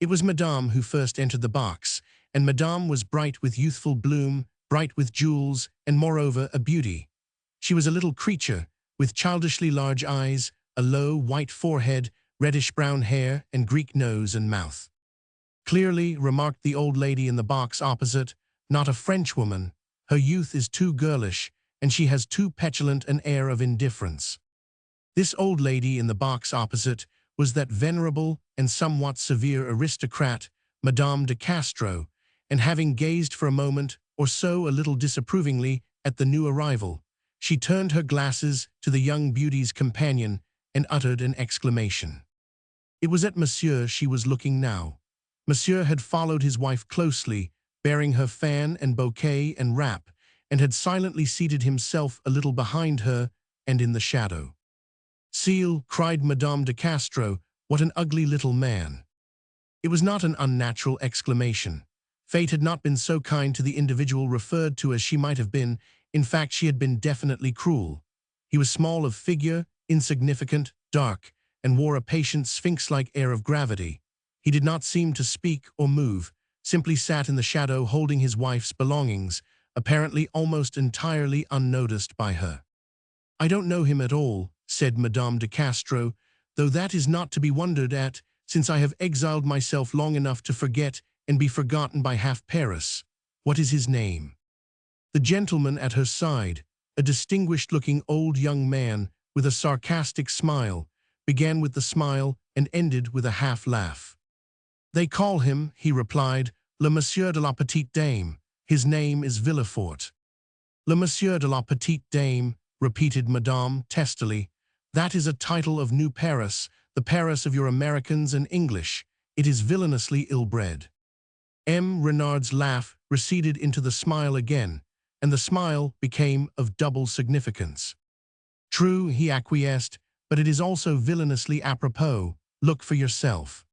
It was Madame who first entered the box, and Madame was bright with youthful bloom, bright with jewels, and moreover a beauty. She was a little creature, with childishly large eyes, a low, white forehead, reddish-brown hair, and Greek nose and mouth. Clearly, remarked the old lady in the box opposite, not a Frenchwoman. Her youth is too girlish, and she has too petulant an air of indifference. This old lady in the box opposite was that venerable and somewhat severe aristocrat, Madame de Castro, and having gazed for a moment or so a little disapprovingly at the new arrival, she turned her glasses to the young beauty's companion and uttered an exclamation. It was at Monsieur she was looking now. Monsieur had followed his wife closely, bearing her fan and bouquet and wrap, and had silently seated himself a little behind her and in the shadow. "Seal," cried Madame de Castro, "what an ugly little man!" It was not an unnatural exclamation. Fate had not been so kind to the individual referred to as she might have been. In fact, she had been definitely cruel. He was small of figure, insignificant, dark, and wore a patient sphinx-like air of gravity. He did not seem to speak or move, simply sat in the shadow holding his wife's belongings, apparently almost entirely unnoticed by her. "I don't know him at all," said Madame de Castro, "though that is not to be wondered at, since I have exiled myself long enough to forget and be forgotten by half Paris. What is his name?" The gentleman at her side, a distinguished-looking old young man with a sarcastic smile, began with the smile and ended with a half-laugh. "They call him," he replied, "le Monsieur de la Petite Dame. His name is Villefort." "Le Monsieur de la Petite Dame," repeated Madame testily. "That is a title of New Paris, the Paris of your Americans and English. It is villainously ill-bred." M. Renard's laugh receded into the smile again, and the smile became of double significance. "True," he acquiesced, "but it is also villainously apropos. Look for yourself."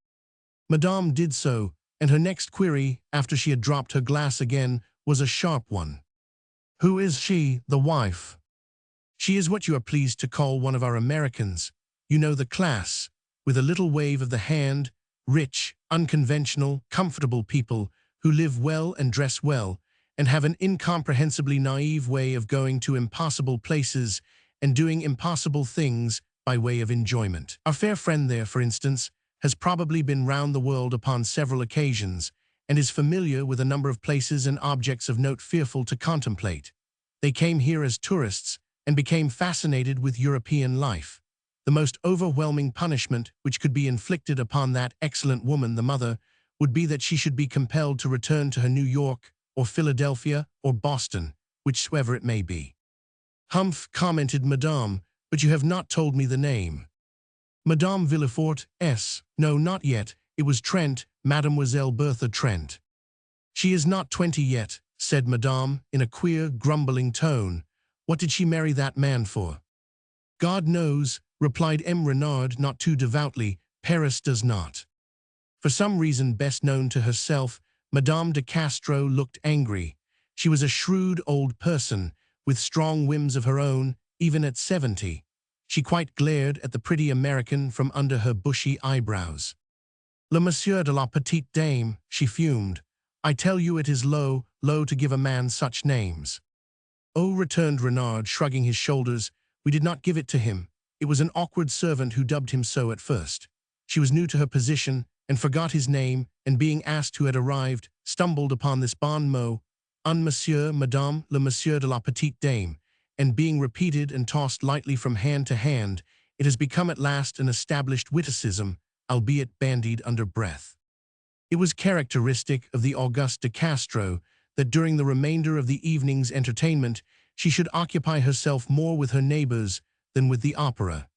Madame did so, and her next query, after she had dropped her glass again, was a sharp one. "Who is she, the wife?" "She is what you are pleased to call one of our Americans. You know the class," with a little wave of the hand, "rich, unconventional, comfortable people who live well and dress well, and have an incomprehensibly naive way of going to impossible places and doing impossible things by way of enjoyment. Our fair friend there, for instance, has probably been round the world upon several occasions, and is familiar with a number of places and objects of note fearful to contemplate. They came here as tourists, and became fascinated with European life. The most overwhelming punishment which could be inflicted upon that excellent woman, the mother, would be that she should be compelled to return to her New York, or Philadelphia, or Boston, whichsoever it may be." "Humph," commented Madame, "but you have not told me the name." "Madame Villefort, S. No, not yet. It was Trent, Mademoiselle Bertha Trent." "She is not 20 yet," said Madame, in a queer, grumbling tone. "What did she marry that man for?" "God knows," replied M. Renard not too devoutly. "Paris does not." For some reason best known to herself, Madame de Castro looked angry. She was a shrewd old person, with strong whims of her own, even at 70. She quite glared at the pretty American from under her bushy eyebrows. "Le Monsieur de la Petite Dame," she fumed. "I tell you it is low, low to give a man such names." "Oh," returned Renard, shrugging his shoulders, "we did not give it to him. It was an awkward servant who dubbed him so at first. She was new to her position, and forgot his name, and being asked who had arrived, stumbled upon this bon mot, un monsieur, madame, le Monsieur de la Petite Dame, and being repeated and tossed lightly from hand to hand, it has become at last an established witticism, albeit bandied under breath." It was characteristic of the Auguste de Castro that during the remainder of the evening's entertainment she should occupy herself more with her neighbors than with the opera.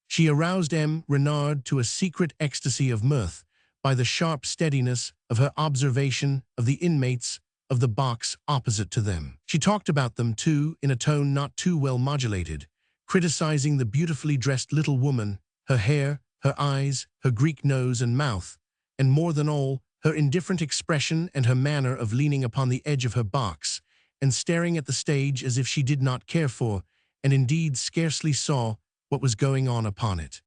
She aroused M. Renard to a secret ecstasy of mirth by the sharp steadiness of her observation of the inmates of the box opposite to them. She talked about them, too, in a tone not too well modulated, criticizing the beautifully dressed little woman, her hair, her eyes, her Greek nose and mouth, and more than all, her indifferent expression and her manner of leaning upon the edge of her box and staring at the stage as if she did not care for, and indeed scarcely saw, what was going on upon it.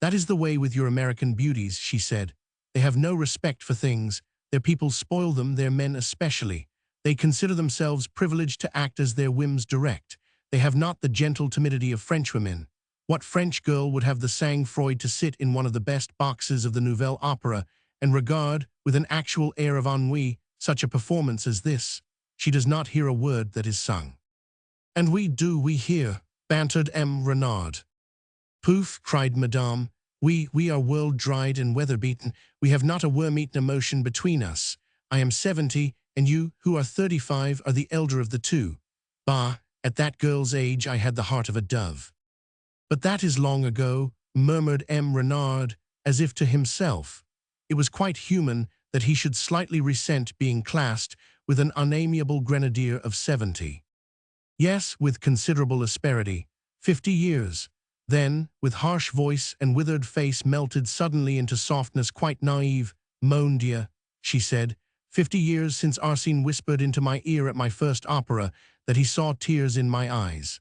"That is the way with your American beauties," she said. They have no respect for things. Their people spoil them, their men especially. They consider themselves privileged to act as their whims direct. They have not the gentle timidity of Frenchwomen. What French girl would have the sang-froid to sit in one of the best boxes of the Nouvelle Opera and regard, with an actual air of ennui, such a performance as this? She does not hear a word that is sung. "And we hear," bantered M. Renard. "Poof," cried Madame. We are world-dried and weather-beaten. We have not a worm-eaten emotion between us. I am 70, and you, who are 35, are the elder of the two. Bah, at that girl's age I had the heart of a dove." "But that is long ago," murmured M. Renard, as if to himself. It was quite human that he should slightly resent being classed with an unamiable grenadier of 70. "Yes," with considerable asperity, 50 years. Then, with harsh voice and withered face melted suddenly into softness quite naive, "Mon Dieu," she said, 50 years since Arsène whispered into my ear at my first opera that he saw tears in my eyes."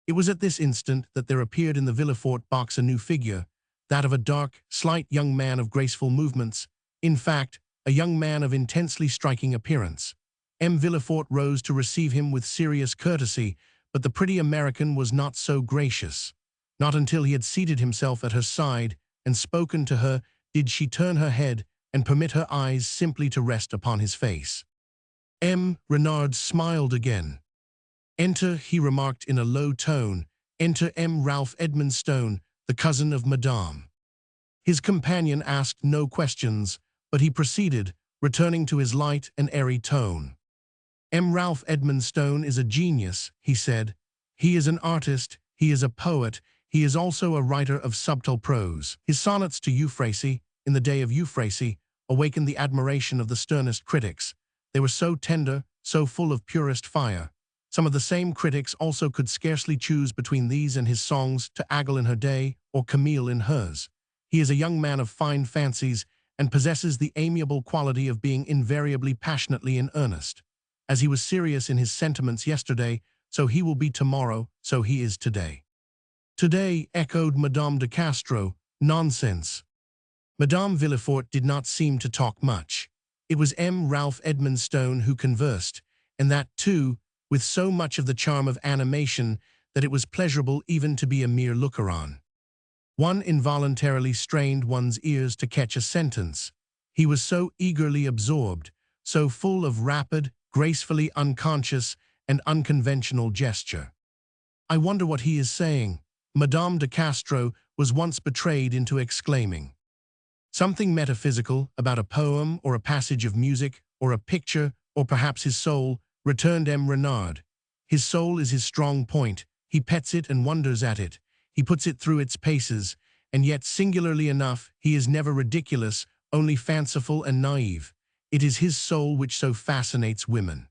It was at this instant that there appeared in the Villefort box a new figure, that of a dark, slight young man of graceful movements, in fact, a young man of intensely striking appearance. M. Villefort rose to receive him with serious courtesy, but the pretty American was not so gracious. Not until he had seated himself at her side and spoken to her did she turn her head and permit her eyes simply to rest upon his face. M. Renard smiled again. "Enter," he remarked in a low tone, "enter M. Ralph Edmonstone, the cousin of Madame." His companion asked no questions, but he proceeded, returning to his light and airy tone. "M. Ralph Edmonstone is a genius," he said. "He is an artist, he is a poet, he is also a writer of subtle prose. His sonnets to Euphrasie, in the day of Euphrasie, awakened the admiration of the sternest critics. They were so tender, so full of purest fire. Some of the same critics also could scarcely choose between these and his songs to Agel in her day or Camille in hers. He is a young man of fine fancies and possesses the amiable quality of being invariably passionately in earnest. As he was serious in his sentiments yesterday, so he will be tomorrow, so he is today." "Today," echoed Madame de Castro, "nonsense." Madame Villefort did not seem to talk much. It was M. Ralph Edmonstone who conversed, and that, too, with so much of the charm of animation that it was pleasurable even to be a mere looker-on. One involuntarily strained one's ears to catch a sentence. He was so eagerly absorbed, so full of rapid, gracefully unconscious and unconventional gesture. "I wonder what he is saying," Madame de Castro was once betrayed into exclaiming. "Something metaphysical about a poem or a passage of music or a picture or perhaps his soul," returned M. Renard. "His soul is his strong point. He pets it and wonders at it. He puts it through its paces, and yet, singularly enough, he is never ridiculous, only fanciful and naive. It is his soul which so fascinates women."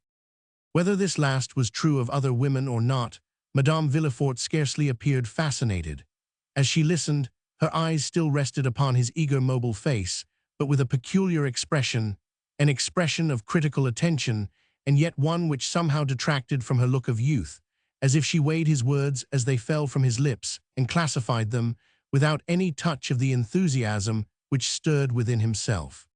Whether this last was true of other women or not, Madame Villefort scarcely appeared fascinated. As she listened, her eyes still rested upon his eager mobile face, but with a peculiar expression, an expression of critical attention, and yet one which somehow detracted from her look of youth, as if she weighed his words as they fell from his lips and classified them, without any touch of the enthusiasm which stirred within himself.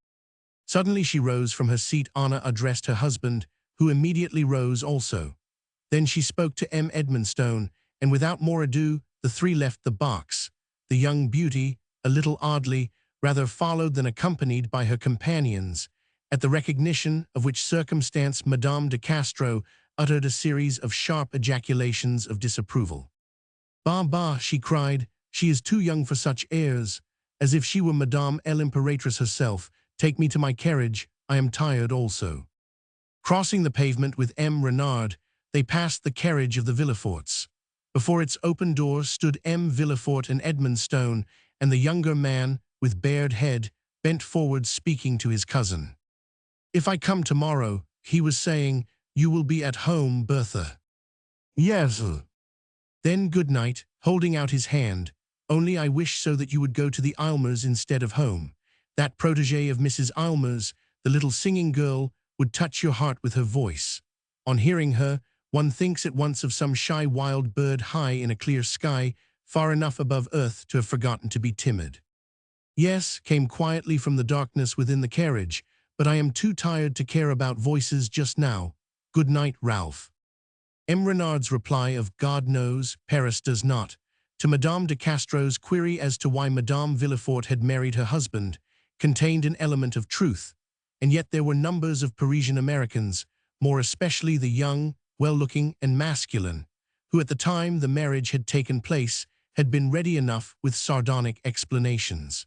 Suddenly she rose from her seat. Anna addressed her husband, who immediately rose also. Then she spoke to M. Edmonstone, and without more ado, the three left the box. The young beauty, a little oddly, rather followed than accompanied by her companions, at the recognition of which circumstance Madame de Castro uttered a series of sharp ejaculations of disapproval. "Bah, bah," she cried, "she is too young for such airs, as if she were Madame l'Impératrice herself. Take me to my carriage, I am tired also." Crossing the pavement with M. Renard, they passed the carriage of the Villeforts. Before its open door stood M. Villefort and Edmonstone, and the younger man, with bared head, bent forward speaking to his cousin. "If I come tomorrow," he was saying, "you will be at home, Bertha." "Yes." "Then good night," holding out his hand. "Only I wish so that you would go to the Aylmers instead of home. That protégée of Mrs. Aylmer's, the little singing girl, would touch your heart with her voice. On hearing her, one thinks at once of some shy wild bird high in a clear sky, far enough above earth to have forgotten to be timid." Yes, came quietly from the darkness within the carriage, but I am too tired to care about voices just now. Good night, Ralph. M. Renard's reply of God knows, Paris does not, to Madame de Castro's query as to why Madame Villefort had married her husband, contained an element of truth, and yet there were numbers of Parisian Americans, more especially the young, well-looking and masculine, who at the time the marriage had taken place had been ready enough with sardonic explanations.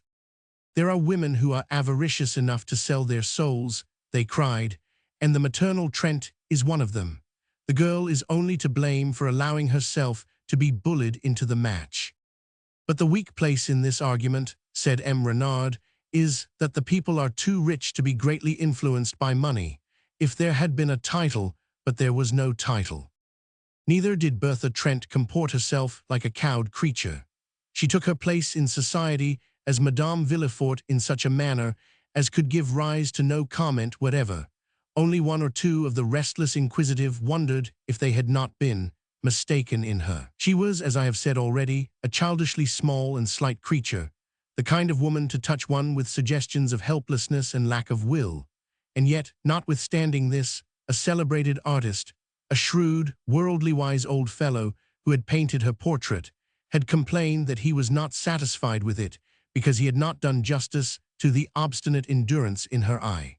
There are women who are avaricious enough to sell their souls, they cried, and the maternal Trent is one of them. The girl is only to blame for allowing herself to be bullied into the match. But the weak place in this argument, said M. Renard, is that the people are too rich to be greatly influenced by money. If there had been a title, but there was no title. Neither did Bertha Trent comport herself like a cowed creature. She took her place in society as Madame Villefort in such a manner as could give rise to no comment whatever. Only one or two of the restless inquisitive wondered if they had not been mistaken in her. She was, as I have said already, a childishly small and slight creature, the kind of woman to touch one with suggestions of helplessness and lack of will. And yet, notwithstanding this, a celebrated artist, a shrewd, worldly-wise old fellow who had painted her portrait, had complained that he was not satisfied with it because he had not done justice to the obstinate endurance in her eye.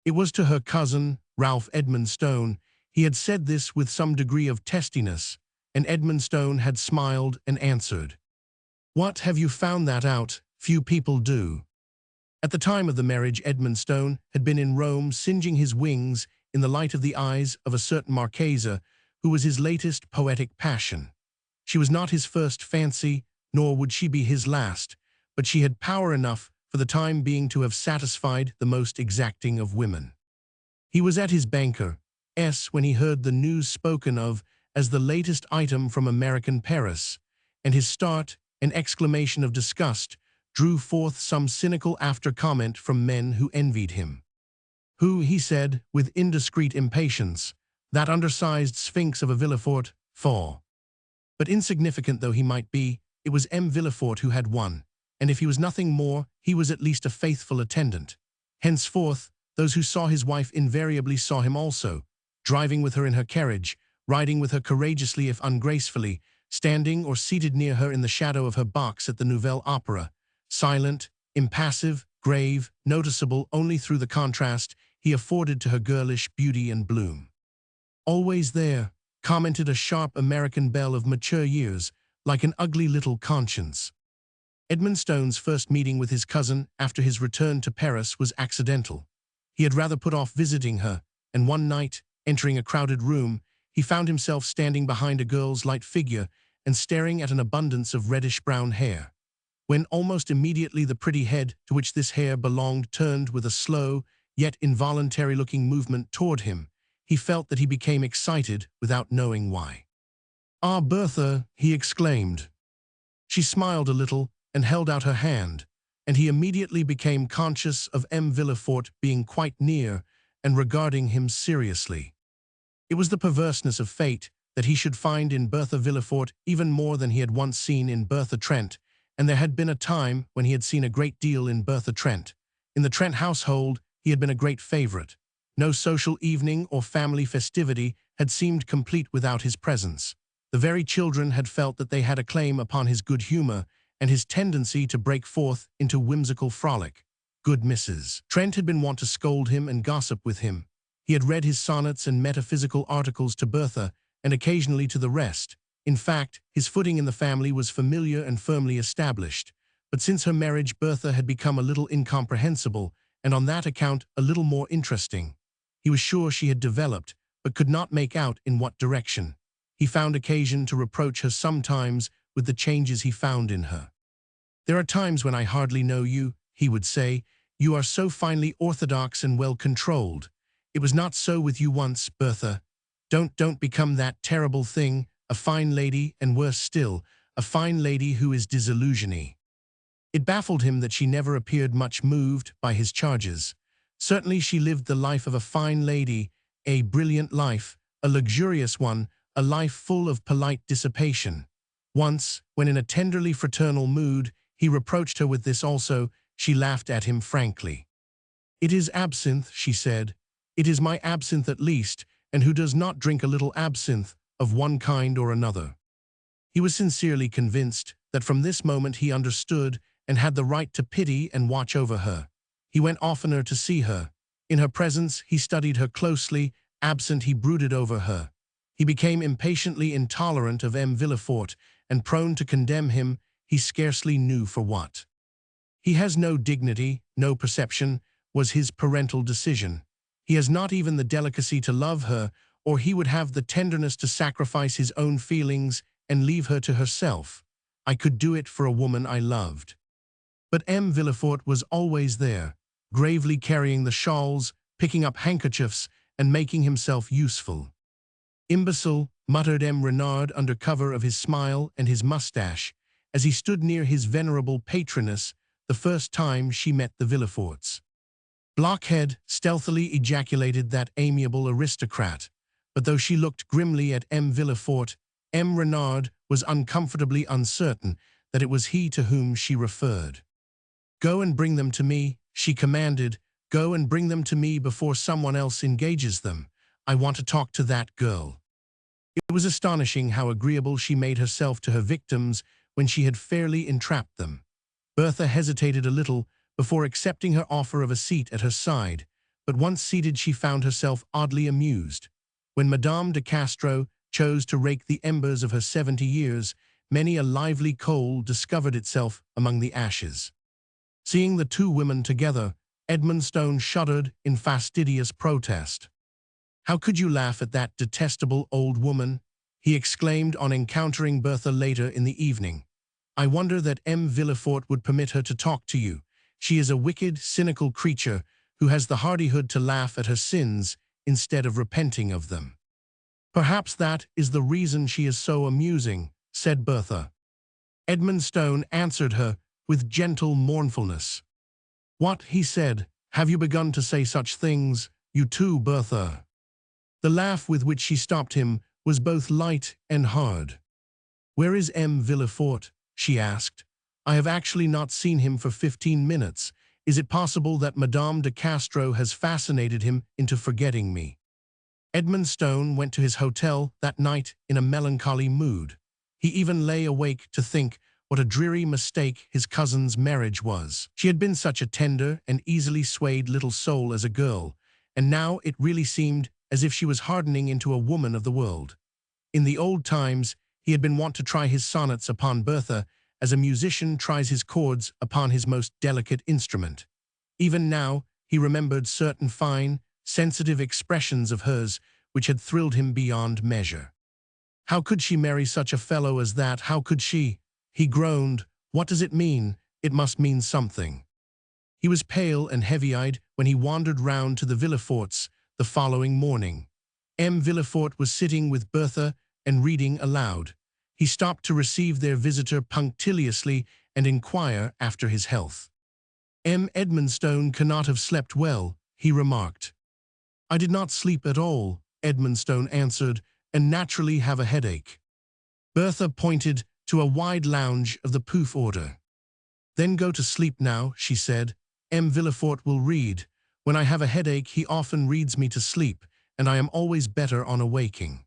It was to her cousin, Ralph Edmund Stone. He had said this with some degree of testiness, and Edmund Stone had smiled and answered, "What, have you found that out? Few people do." At the time of the marriage, Edmund Stone had been in Rome singeing his wings in the light of the eyes of a certain Marchesa, who was his latest poetic passion. She was not his first fancy, nor would she be his last, but she had power enough for the time being to have satisfied the most exacting of women. He was at his banker's when he heard the news spoken of as the latest item from American Paris, and his start, an exclamation of disgust, drew forth some cynical after-comment from men who envied him. Who, he said, with indiscreet impatience, that undersized sphinx of a Villefort, for. But insignificant though he might be, it was M. Villefort who had won, and if he was nothing more, he was at least a faithful attendant. Henceforth, those who saw his wife invariably saw him also, driving with her in her carriage, riding with her courageously if ungracefully, standing or seated near her in the shadow of her box at the Nouvelle Opera, silent, impassive, grave, noticeable only through the contrast he afforded to her girlish beauty and bloom. Always there, commented a sharp American belle of mature years, like an ugly little conscience. Edmund Stone's first meeting with his cousin after his return to Paris was accidental. He had rather put off visiting her, and one night, entering a crowded room, he found himself standing behind a girl's light figure and staring at an abundance of reddish-brown hair. When almost immediately the pretty head to which this hair belonged turned with a slow, yet involuntary-looking movement toward him, he felt that he became excited without knowing why. "Ah, Bertha," he exclaimed. She smiled a little and held out her hand, and he immediately became conscious of M. Villefort being quite near and regarding him seriously. It was the perverseness of fate that he should find in Bertha Villefort even more than he had once seen in Bertha Trent, and there had been a time when he had seen a great deal in Bertha Trent. In the Trent household, he had been a great favorite. No social evening or family festivity had seemed complete without his presence. The very children had felt that they had a claim upon his good humor and his tendency to break forth into whimsical frolic. Good Mrs. Trent had been wont to scold him and gossip with him. He had read his sonnets and metaphysical articles to Bertha, and occasionally to the rest. In fact, his footing in the family was familiar and firmly established. But since her marriage, Bertha had become a little incomprehensible, and on that account a little more interesting. He was sure she had developed, but could not make out in what direction. He found occasion to reproach her sometimes with the changes he found in her. "There are times when I hardly know you," he would say. "You are so finely orthodox and well-controlled. It was not so with you once, Bertha. Don't become that terrible thing, a fine lady, and worse still, a fine lady who is disillusioning." It baffled him that she never appeared much moved by his charges. Certainly she lived the life of a fine lady, a brilliant life, a luxurious one, a life full of polite dissipation. Once, when in a tenderly fraternal mood, He reproached her with this also. She laughed at him frankly. "It is absinthe," she said. "It is my absinthe at least, and who does not drink a little absinthe of one kind or another?" He was sincerely convinced that from this moment he understood and had the right to pity and watch over her. He went oftener to see her. In her presence, he studied her closely. Absent, he brooded over her. He became impatiently intolerant of M. Villefort and prone to condemn him, he scarcely knew for what. "He has no dignity, no perception," was his parental decision. "He has not even the delicacy to love her, or he would have the tenderness to sacrifice his own feelings and leave her to herself. I could do it for a woman I loved." But M. Villefort was always there, gravely carrying the shawls, picking up handkerchiefs, and making himself useful. "Imbecile," muttered M. Renard under cover of his smile and his mustache, as he stood near his venerable patroness the first time she met the Villeforts. "Blockhead," stealthily ejaculated that amiable aristocrat, but though she looked grimly at M. Villefort, M. Renard was uncomfortably uncertain that it was he to whom she referred. "Go and bring them to me," she commanded. "Go and bring them to me before someone else engages them. I want to talk to that girl." It was astonishing how agreeable she made herself to her victims when she had fairly entrapped them. Bertha hesitated a little before accepting her offer of a seat at her side, but once seated she found herself oddly amused. When Madame de Castro chose to rake the embers of her 70 years, many a lively coal discovered itself among the ashes. Seeing the two women together, Edmondstone shuddered in fastidious protest. "How could you laugh at that detestable old woman?" he exclaimed on encountering Bertha later in the evening. "I wonder that M. Villefort would permit her to talk to you. She is a wicked, cynical creature who has the hardihood to laugh at her sins instead of repenting of them." "Perhaps that is the reason she is so amusing," said Bertha. Edmondstone answered her with gentle mournfulness. "What," he said, "have you begun to say such things, you too, Bertha?" The laugh with which she stopped him was both light and hard. "Where is M. Villefort?" she asked. "I have actually not seen him for 15 minutes. Is it possible that Madame de Castro has fascinated him into forgetting me?" Edmondstone went to his hotel that night in a melancholy mood. He even lay awake to think what a dreary mistake his cousin's marriage was. She had been such a tender and easily swayed little soul as a girl, and now it really seemed as if she was hardening into a woman of the world. In the old times, he had been wont to try his sonnets upon Bertha as a musician tries his chords upon his most delicate instrument. Even now, he remembered certain fine, sensitive expressions of hers which had thrilled him beyond measure. How could she marry such a fellow as that? How could she? He groaned. What does it mean? It must mean something. He was pale and heavy-eyed when he wandered round to the Villeforts the following morning. M. Villefort was sitting with Bertha and reading aloud. He stopped to receive their visitor punctiliously and inquire after his health. "M. Edmondstone cannot have slept well," he remarked. "I did not sleep at all," Edmondstone answered, "and naturally have a headache." Bertha pointed to a wide lounge of the Pouf order. "Then go to sleep now," she said. "M. Villefort will read. When I have a headache, he often reads me to sleep, and I am always better on awaking."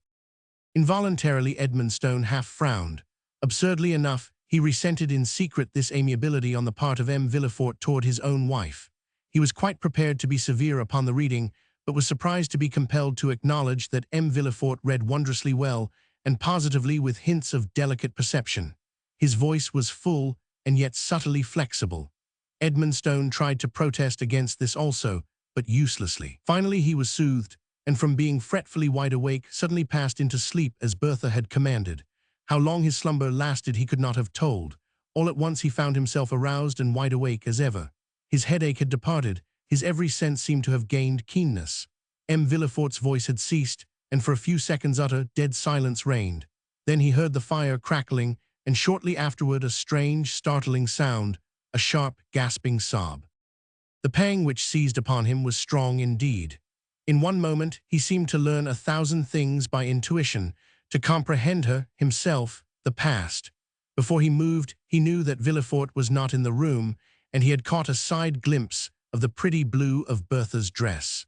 Involuntarily, Edmondstone half frowned. Absurdly enough, he resented in secret this amiability on the part of M. Villefort toward his own wife. He was quite prepared to be severe upon the reading, but was surprised to be compelled to acknowledge that M. Villefort read wondrously well, and positively with hints of delicate perception. His voice was full and yet subtly flexible. Edmondstone tried to protest against this also, but uselessly. Finally he was soothed, and from being fretfully wide awake suddenly passed into sleep as Bertha had commanded. How long his slumber lasted he could not have told. All at once he found himself aroused and wide awake as ever. His headache had departed, his every sense seemed to have gained keenness. M. Villefort's voice had ceased, and for a few seconds utter, dead silence reigned. Then he heard the fire crackling, and shortly afterward a strange, startling sound, a sharp, gasping sob. The pang which seized upon him was strong indeed. In one moment he seemed to learn 1,000 things by intuition, to comprehend her, himself, the past. Before he moved, he He knew that Villefort was not in the room, and he had caught a side glimpse of the pretty blue of Bertha's dress.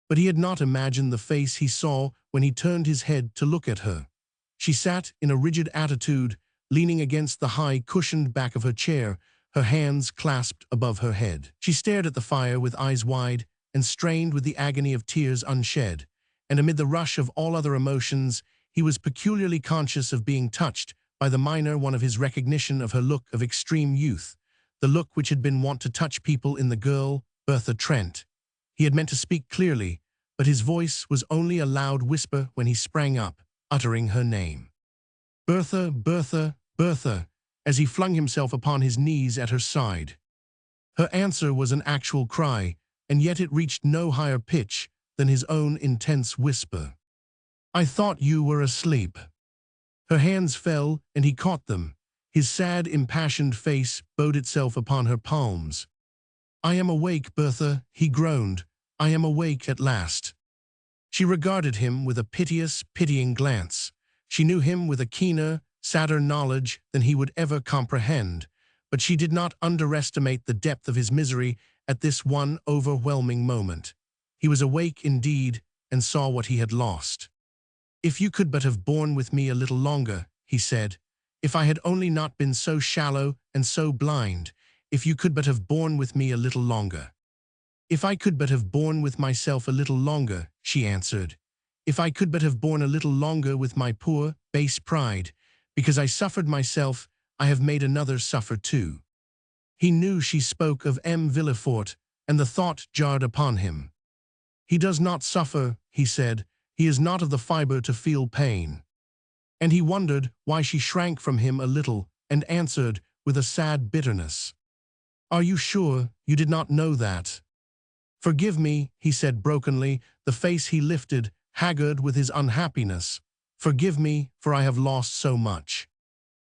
But he had not imagined the face he saw when he turned his head to look at her. She sat in a rigid attitude, leaning against the high, cushioned back of her chair, her hands clasped above her head. She stared at the fire with eyes wide and strained with the agony of tears unshed, and amid the rush of all other emotions, he was peculiarly conscious of being touched by the minor one of his recognition of her look of extreme youth, the look which had been wont to touch people in the girl, Bertha Trent. He had meant to speak clearly, but his voice was only a loud whisper when he sprang up, uttering her name. Bertha, Bertha, Bertha, as he flung himself upon his knees at her side. Her answer was an actual cry, and yet it reached no higher pitch than his own intense whisper. "I thought you were asleep." Her hands fell, and he caught them. His sad, impassioned face bowed itself upon her palms. "I am awake, Bertha," he groaned. "I am awake at last." She regarded him with a piteous, pitying glance. She knew him with a keener, sadder knowledge than he would ever comprehend, but she did not underestimate the depth of his misery at this one overwhelming moment. He was awake indeed, and saw what he had lost. "If you could but have borne with me a little longer," he said. "If I had only not been so shallow and so blind, if you could but have borne with me a little longer." "If I could but have borne with myself a little longer," she answered. "If I could but have borne a little longer with my poor, base pride, because I suffered myself, I have made another suffer too." He knew she spoke of M. Villefort, and the thought jarred upon him. "He does not suffer," he said. "He is not of the fibre to feel pain." And he wondered why she shrank from him a little, and answered with a sad bitterness, "Are you sure you did not know that?" "Forgive me," he said brokenly, the face he lifted, haggard with his unhappiness. "Forgive me, for I have lost so much."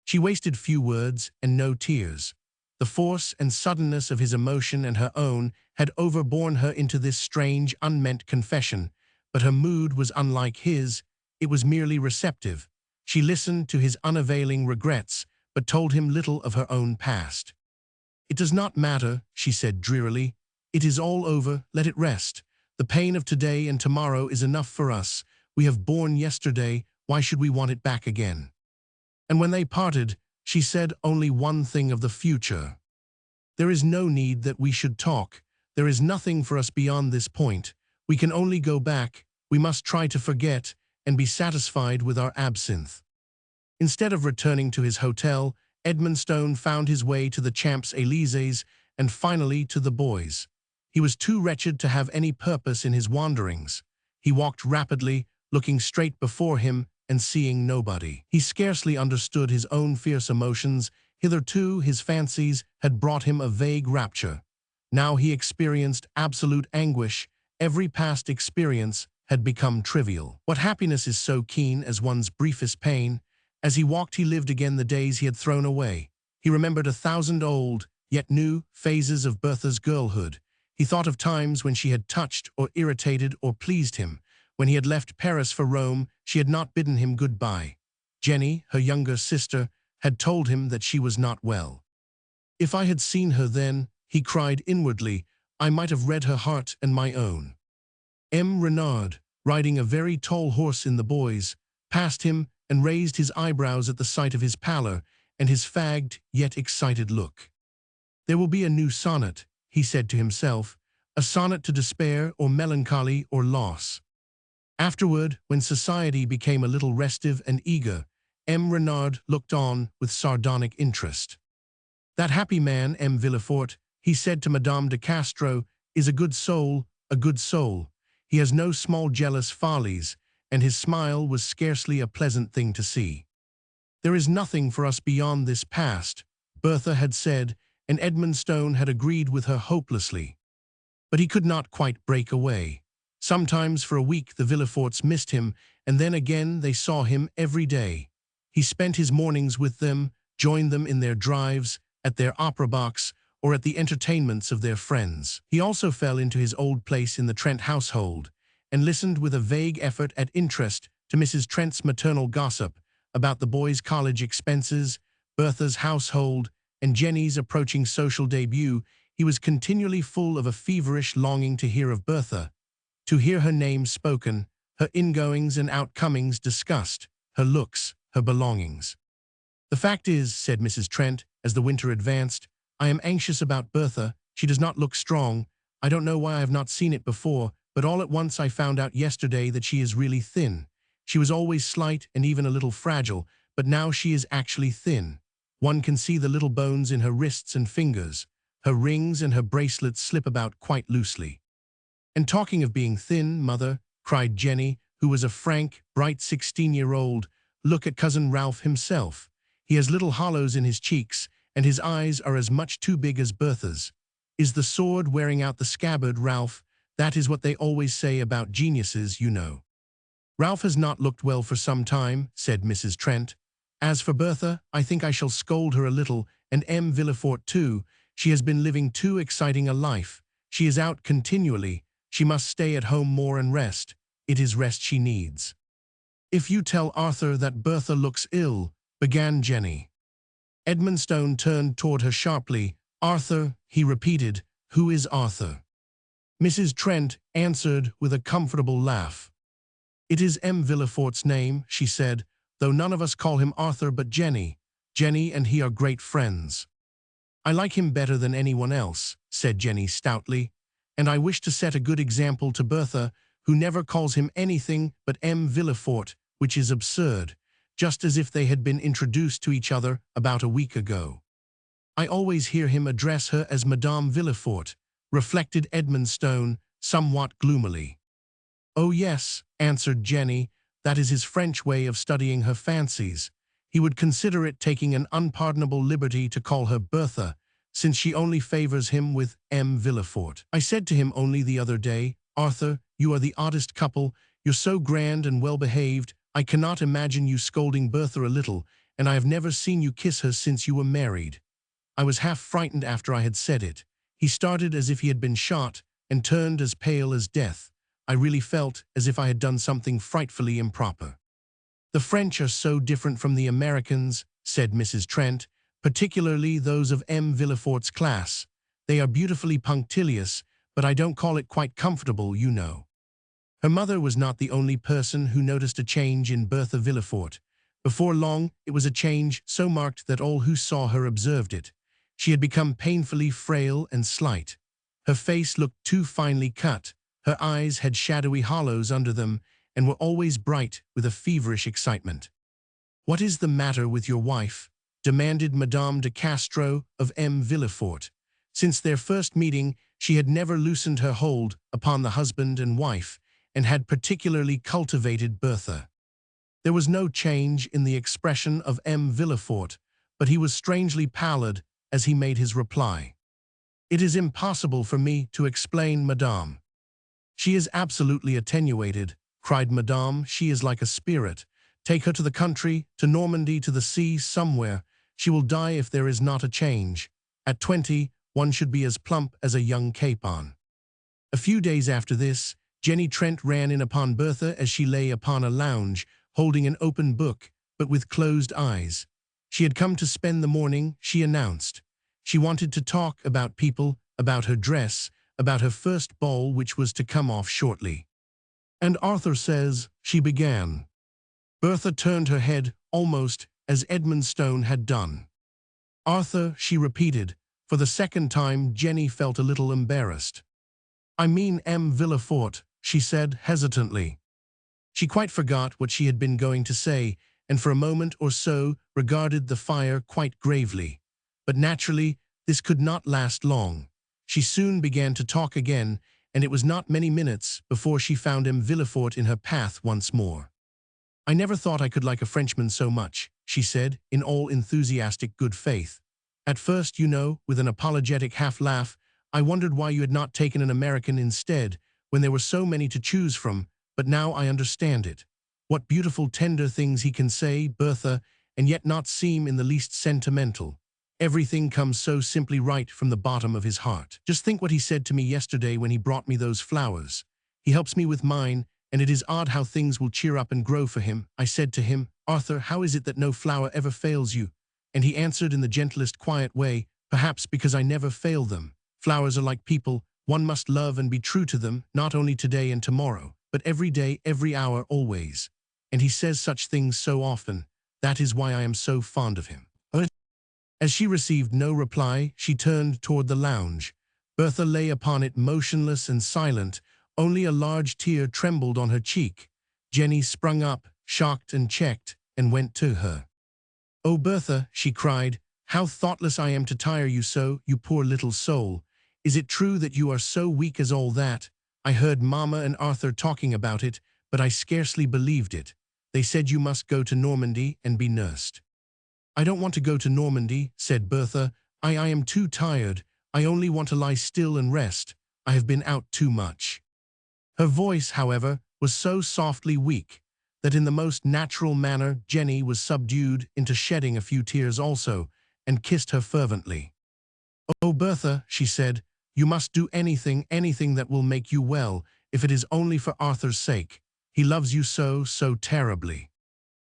She wasted few words and no tears. The force and suddenness of his emotion and her own had overborne her into this strange, unmeant confession, but her mood was unlike his. It was merely receptive. She listened to his unavailing regrets, but told him little of her own past. "It does not matter," she said drearily. "It is all over, let it rest. The pain of today and tomorrow is enough for us. We have borne yesterday, why should we want it back again?" And when they parted, she said only one thing of the future. "There is no need that we should talk. There is nothing for us beyond this point. We can only go back. We must try to forget and be satisfied with our absinthe." Instead of returning to his hotel, Edmondstone found his way to the Champs-Élysées and finally to the boys. He was too wretched to have any purpose in his wanderings. He walked rapidly, looking straight before him and seeing nobody. He scarcely understood his own fierce emotions. Hitherto his fancies had brought him a vague rapture. Now he experienced absolute anguish. Every past experience had become trivial. What happiness is so keen as one's briefest pain? As he walked, he lived again the days he had thrown away. He remembered 1,000 old, yet new, phases of Bertha's girlhood. He thought of times when she had touched or irritated or pleased him. When he had left Paris for Rome, she had not bidden him goodbye. Jenny, her younger sister, had told him that she was not well. "If I had seen her then," he cried inwardly, "I might have read her heart and my own." M. Renard, riding a very tall horse in the boys, passed him and raised his eyebrows at the sight of his pallor and his fagged yet excited look. "There will be a new sonnet," he said to himself, "a sonnet to despair or melancholy or loss." Afterward, when society became a little restive and eager, M. Renard looked on with sardonic interest. "That happy man, M. Villefort," he said to Madame de Castro, "is a good soul, a good soul. He has no small jealous follies, and his smile was scarcely a pleasant thing to see." "There is nothing for us beyond this past," Bertha had said, and Edmondstone had agreed with her hopelessly. But he could not quite break away. Sometimes for a week the Villeforts missed him, and then again they saw him every day. He spent his mornings with them, joined them in their drives, at their opera box, or at the entertainments of their friends. He also fell into his old place in the Trent household, and listened with a vague effort at interest to Mrs. Trent's maternal gossip about the boys' college expenses, Bertha's household, and Jenny's approaching social debut, he was continually full of a feverish longing to hear of Bertha, to hear her name spoken, her ingoings and outcomings discussed, her looks, her belongings. "The fact is," said Mrs. Trent, as the winter advanced, "I am anxious about Bertha. She does not look strong. I don't know why I have not seen it before, but all at once I found out yesterday that she is really thin. She was always slight and even a little fragile, but now she is actually thin. One can see the little bones in her wrists and fingers. Her rings and her bracelets slip about quite loosely." "And talking of being thin, Mother," cried Jenny, who was a frank, bright 16-year-old, "look at Cousin Ralph himself. He has little hollows in his cheeks, and his eyes are as much too big as Bertha's. Is the sword wearing out the scabbard, Ralph? That is what they always say about geniuses, you know." "Ralph has not looked well for some time," said Mrs. Trent. "As for Bertha, I think I shall scold her a little, and M. Villefort too. She has been living too exciting a life. She is out continually. She must stay at home more and rest. It is rest she needs." "If you tell Arthur that Bertha looks ill," began Jenny. Edmondstone turned toward her sharply. "Arthur," he repeated. "Who is Arthur?" Mrs. Trent answered with a comfortable laugh. "It is M. Villefort's name," she said, "though none of us call him Arthur but Jenny. Jenny and he are great friends." "I like him better than anyone else," said Jenny stoutly, "and I wish to set a good example to Bertha, who never calls him anything but M. Villefort, which is absurd, just as if they had been introduced to each other about a week ago." "I always hear him address her as Madame Villefort," reflected Edmondstone, somewhat gloomily. "Oh yes," answered Jenny, "that is his French way of studying her fancies. He would consider it taking an unpardonable liberty to call her Bertha, since she only favors him with M. Villefort. I said to him only the other day, 'Arthur, you are the oddest couple. You're so grand and well-behaved. I cannot imagine you scolding Bertha a little, and I have never seen you kiss her since you were married.' I was half frightened after I had said it. He started as if he had been shot, and turned as pale as death. I really felt as if I had done something frightfully improper." "The French are so different from the Americans," said Mrs. Trent, "particularly those of M. Villefort's class. They are beautifully punctilious, but I don't call it quite comfortable, you know." Her mother was not the only person who noticed a change in Bertha Villefort. Before long, it was a change so marked that all who saw her observed it. She had become painfully frail and slight. Her face looked too finely cut. Her eyes had shadowy hollows under them, and were always bright with a feverish excitement. "What is the matter with your wife?" demanded Madame de Castro of M. Villefort. Since their first meeting, she had never loosened her hold upon the husband and wife, and had particularly cultivated Bertha. There was no change in the expression of M. Villefort, but he was strangely pallid as he made his reply. "It is impossible for me to explain, Madame." "She is absolutely attenuated," cried Madame. "She is like a spirit. Take her to the country, to Normandy, to the sea, somewhere. She will die if there is not a change. At 20, one should be as plump as a young capon." A few days after this, Jenny Trent ran in upon Bertha as she lay upon a lounge, holding an open book, but with closed eyes. She had come to spend the morning, she announced. She wanted to talk about people, about her dress, about her first ball which was to come off shortly. "And Arthur says," she began. Bertha turned her head, almost as Edmondstone had done. "Arthur," she repeated. For the second time, Jenny felt a little embarrassed. "I mean M. Villefort," she said hesitantly. She quite forgot what she had been going to say, and for a moment or so regarded the fire quite gravely. But naturally, this could not last long. She soon began to talk again, and it was not many minutes before she found M. Villefort in her path once more. "I never thought I could like a Frenchman so much," she said, in all enthusiastic good faith. "At first, you know, with an apologetic half-laugh, I wondered why you had not taken an American instead, when there were so many to choose from, but now I understand it. What beautiful, tender things he can say, Bertha, and yet not seem in the least sentimental. Everything comes so simply right from the bottom of his heart. Just think what he said to me yesterday when he brought me those flowers. He helps me with mine, and it is odd how things will cheer up and grow for him. I said to him, 'Arthur, how is it that no flower ever fails you? and he answered in the gentlest, quiet way, "Perhaps because I never fail them. Flowers are like people. One must love and be true to them, not only today and tomorrow, but every day, every hour, always. And he says such things so often. That is why I am so fond of him." As she received no reply, she turned toward the lounge. Bertha lay upon it motionless and silent. Only a large tear trembled on her cheek. Jenny sprung up, shocked and checked, and went to her. "Oh, Bertha," she cried, "how thoughtless I am to tire you so, you poor little soul. Is it true that you are so weak as all that? I heard Mamma and Arthur talking about it, but I scarcely believed it. They said you must go to Normandy and be nursed." "I don't want to go to Normandy," said Bertha. I am too tired. I only want to lie still and rest. I have been out too much." Her voice, however, was so softly weak that in the most natural manner Jenny was subdued into shedding a few tears also, and kissed her fervently. "Oh, Bertha," she said, "you must do anything that will make you well, if it is only for Arthur's sake. He loves you so, so terribly."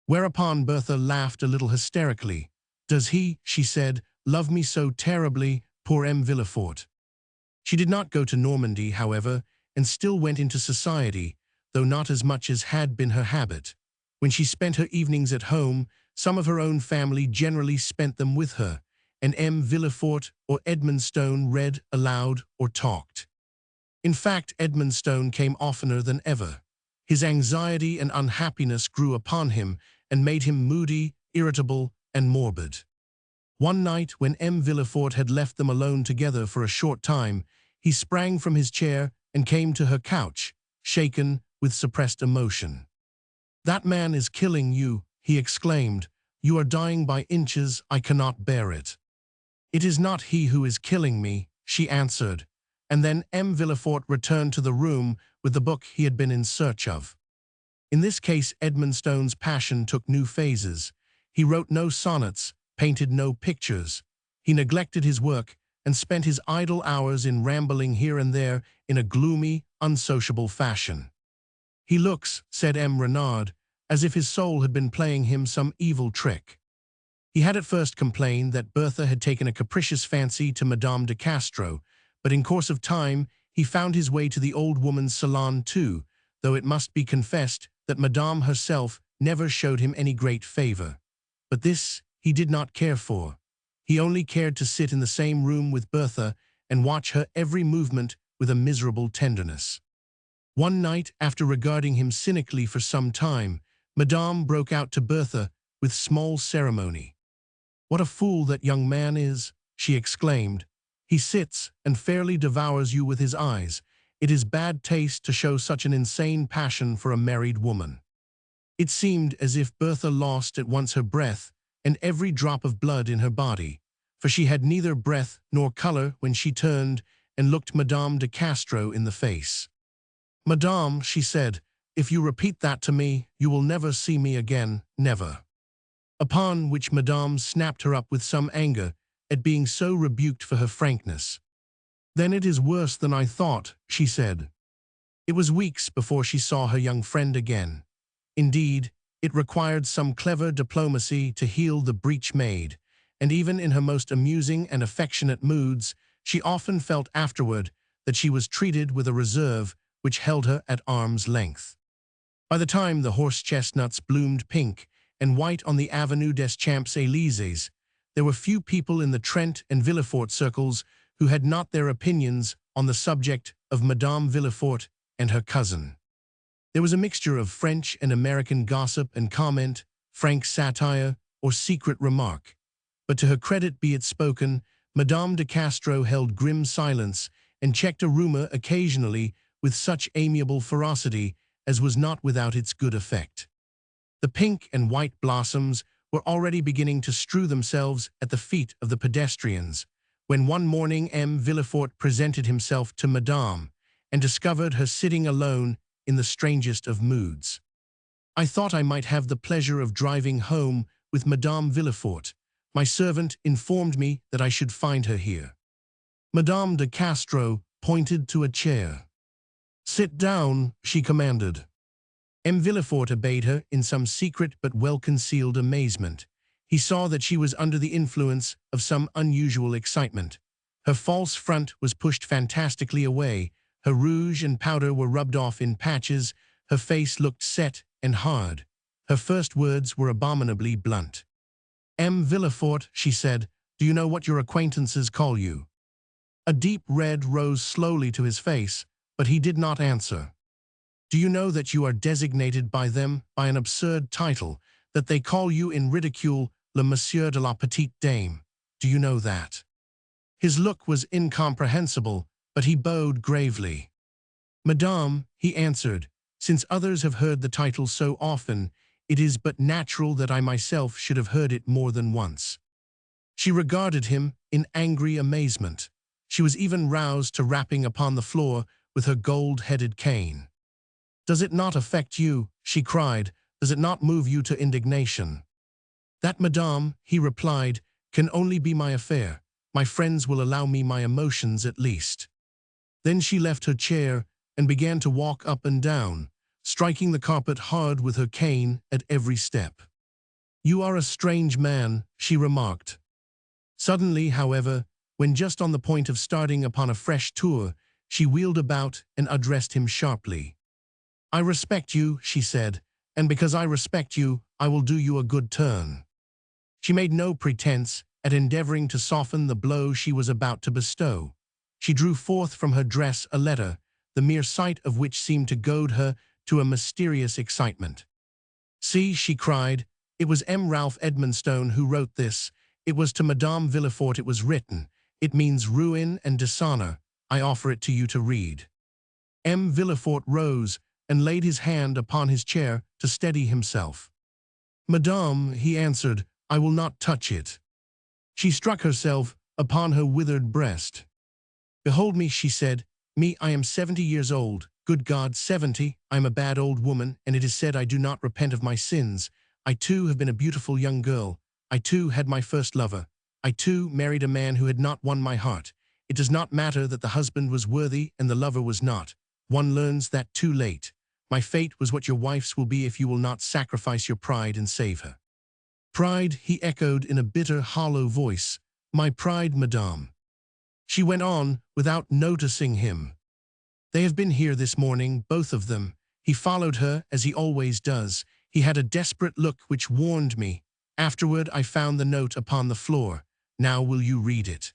Whereupon Bertha laughed a little hysterically. "Does he," she said, "love me so terribly, poor M. Villefort?" She did not go to Normandy, however, and still went into society, though not as much as had been her habit. When she spent her evenings at home, some of her own family generally spent them with her, and M. Villefort or Edmondstone read aloud or talked. In fact, Edmondstone came oftener than ever. His anxiety and unhappiness grew upon him and made him moody, irritable, and morbid. One night, when M. Villefort had left them alone together for a short time, he sprang from his chair and came to her couch, shaken with suppressed emotion. "That man is killing you," he exclaimed. "You are dying by inches. I cannot bear it." "It is not he who is killing me," she answered, and then M. Villefort returned to the room with the book he had been in search of. In this case, Edmondstone's passion took new phases. He wrote no sonnets, painted no pictures. He neglected his work and spent his idle hours in rambling here and there in a gloomy, unsociable fashion. "He looks," said M. Renard, "as if his soul had been playing him some evil trick." He had at first complained that Bertha had taken a capricious fancy to Madame de Castro, but in course of time he found his way to the old woman's salon too, though it must be confessed that Madame herself never showed him any great favor. But this he did not care for. He only cared to sit in the same room with Bertha and watch her every movement with a miserable tenderness. One night, after regarding him cynically for some time, Madame broke out to Bertha with small ceremony. "What a fool that young man is," she exclaimed. "He sits and fairly devours you with his eyes. It is bad taste to show such an insane passion for a married woman." It seemed as if Bertha lost at once her breath and every drop of blood in her body, for she had neither breath nor color when she turned and looked Madame de Castro in the face. "Madame," she said, "if you repeat that to me, you will never see me again, never." Upon which Madame snapped her up with some anger at being so rebuked for her frankness. "Then it is worse than I thought," she said. It was weeks before she saw her young friend again. Indeed, it required some clever diplomacy to heal the breach made, and even in her most amusing and affectionate moods, she often felt afterward that she was treated with a reserve which held her at arm's length. By the time the horse-chestnuts bloomed pink and white on the Avenue des Champs-Élysées, there were few people in the Trent and Villefort circles who had not their opinions on the subject of Madame Villefort and her cousin. There was a mixture of French and American gossip and comment, frank satire, or secret remark. But to her credit be it spoken, Madame de Castro held grim silence and checked a rumor occasionally with such amiable ferocity as was not without its good effect. The pink and white blossoms were already beginning to strew themselves at the feet of the pedestrians, when one morning M. Villefort presented himself to Madame and discovered her sitting alone in the strangest of moods. "I thought I might have the pleasure of driving home with Madame Villefort. My servant informed me that I should find her here." Madame de Castro pointed to a chair. "Sit down," she commanded. M. Villefort obeyed her in some secret but well-concealed amazement. He saw that she was under the influence of some unusual excitement. Her false front was pushed fantastically away, her rouge and powder were rubbed off in patches, her face looked set and hard. Her first words were abominably blunt. "M. Villefort," she said, "do you know what your acquaintances call you?" A deep red rose slowly to his face, but he did not answer. "Do you know that you are designated by them by an absurd title, that they call you in ridicule le Monsieur de la Petite Dame? Do you know that?" His look was incomprehensible, but he bowed gravely. "Madame," he answered, "since others have heard the title so often, it is but natural that I myself should have heard it more than once." She regarded him in angry amazement. She was even roused to rapping upon the floor with her gold-headed cane. "Does it not affect you?" she cried. "Does it not move you to indignation?" "That, madame," he replied, "can only be my affair. My friends will allow me my emotions at least." Then she left her chair and began to walk up and down, striking the carpet hard with her cane at every step. "You are a strange man," she remarked. Suddenly, however, when just on the point of starting upon a fresh tour, she wheeled about and addressed him sharply. "I respect you," she said, "and because I respect you, I will do you a good turn." She made no pretense at endeavoring to soften the blow she was about to bestow. She drew forth from her dress a letter, the mere sight of which seemed to goad her to a mysterious excitement. "See," she cried, "it was M. Ralph Edmonstone who wrote this. It was to Madame Villefort it was written. It means ruin and dishonor. I offer it to you to read." M. Villefort rose and laid his hand upon his chair to steady himself. "Madame," he answered, "I will not touch it." She struck herself upon her withered breast. "Behold me," she said, "me, I am 70 years old. Good God, 70, I am a bad old woman, and it is said I do not repent of my sins. I too have been a beautiful young girl. I too had my first lover. I too married a man who had not won my heart. It does not matter that the husband was worthy and the lover was not. One learns that too late. My fate was what your wife's will be if you will not sacrifice your pride and save her." "Pride," he echoed in a bitter, hollow voice. "My pride, madame." She went on without noticing him. "They have been here this morning, both of them." He followed her, as he always does. He had a desperate look which warned me. "Afterward I found the note upon the floor. Now will you read it?"